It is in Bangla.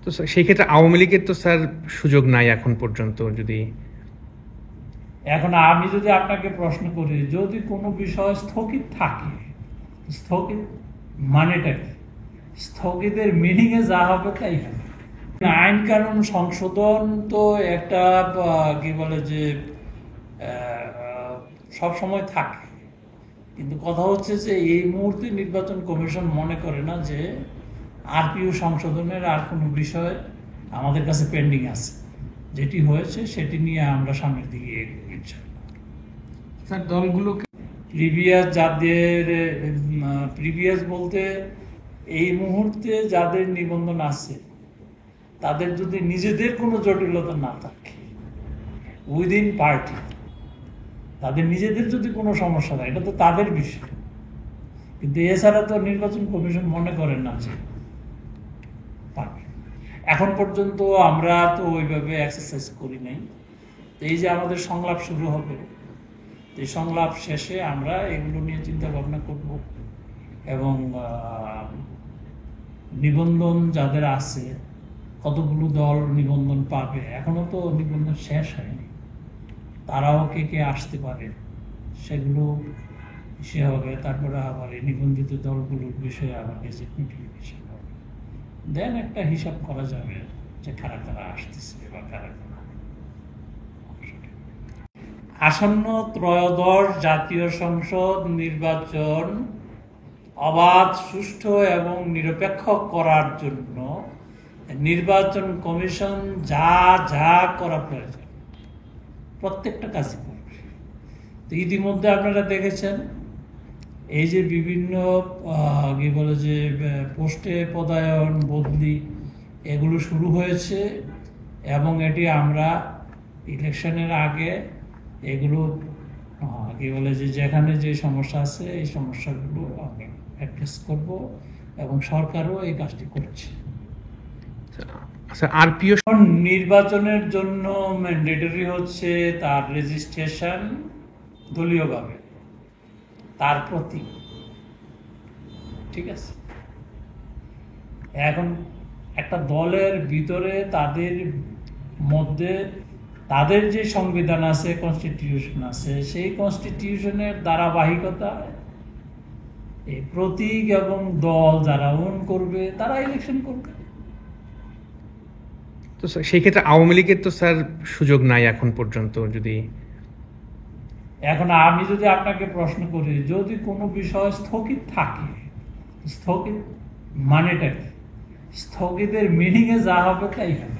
তো সেই ক্ষেত্রে আওয়ামী লীগের তো স্যার সুযোগ নাই এখন পর্যন্ত। যদি এখন আমি যদি আপনাকে প্রশ্ন করি, যদি কোনো বিষয় স্থগিত থাকে, স্থগিত মানেটা কি? স্থগিতের মিনিংয়ে যা হবে তাই হবে। আইন কানুন সংশোধন তো একটা কি বলে যে সব সময় থাকে, কিন্তু কথা হচ্ছে যে এই মুহূর্তে নির্বাচন কমিশন মনে করে না যে আরপিও সংশোধনের আর কোনো বিষয় আমাদের কাছে পেন্ডিং আছে। যেটি হয়েছে সেটি নিয়ে আমরা সামনের দিকে এগোবো ইনশাআল্লাহ। স্যার দলগুলোকে প্রিভিয়াস বলতে এই মুহূর্তে যাদের নিবন্ধন আছে তাদের যদি নিজেদের কোনো জটিলতা না থাকে উইদিন পার্টি, তাদের নিজেদের যদি কোনো সমস্যা থাকে, এটা তো তাদের বিষয়, কিন্তু এছাড়া তো নির্বাচন কমিশন মনে করেন না যে পারবে। এখন পর্যন্ত আমরা তো ওইভাবে এক্সারসাইজ করি নাই। এই যে আমাদের সংলাপ শুরু হবে, এই সংলাপ শেষে আমরা এগুলো নিয়ে চিন্তা ভাবনা করব এবং নিবন্ধন যাদের আছে, কতগুলো দল নিবন্ধন পাবে, এখনো তো নিবন্ধন শেষ হয়নি, তারাও কে কে আসতে পারে সেগুলো সে হবে। তারপরে আবার এই নিবন্ধিত দলগুলোর বিষয়ে আবার গেজেট নোটিফিকেশন হবে, দেন একটা হিসাব করা যাবে যে কারা কারা আসতেছে বা কারা কারা। আসন্ন ত্রয়োদশ জাতীয় সংসদ নির্বাচন অবাধ, সুষ্ঠু এবং নিরপেক্ষ করার জন্য নির্বাচন কমিশন যা যা করা প্রয়োজন প্রত্যেকটা কাজই করবে। তো ইতিমধ্যে আপনারা দেখেছেন এই যে বিভিন্ন কি বলে যে পোস্টে পদায়ন, বদলি, এগুলো শুরু হয়েছে এবং এটি আমরা ইলেকশনের আগে এগুলো কি বলে যে যেখানে যে সমস্যা আছে এই সমস্যাগুলো আমরা অ্যাড্রেস করব এবং সরকারও এই কাজটি করছে। আচ্ছা, আরপিও নির্বাচনের জন্য ম্যান্ডেটরি হচ্ছে তার রেজিস্ট্রেশন দলীয়ভাবে, তার প্রতীক, ঠিক আছে। এখন একটা দলের ভিতরে তাদের মধ্যে তাদের যে সংবিধান আছে, কনস্টিটিউশন আছে, সেই কনস্টিটিউশনের ধারাবাহিকতা এই প্রতীক এবং দল যারা ওন করবে তারা ইলেকশন করবে। তো সেই ক্ষেত্রে আওয়ামী লীগের তো স্যার সুযোগ নাই এখন পর্যন্ত। যদি এখন আমি যদি আপনাকে প্রশ্ন করি, যদি কোনো বিষয় স্থগিত থাকে, স্থগিত মানেটা কি? স্থগিতের মিনিংয়ে যা হবে তাই হবে।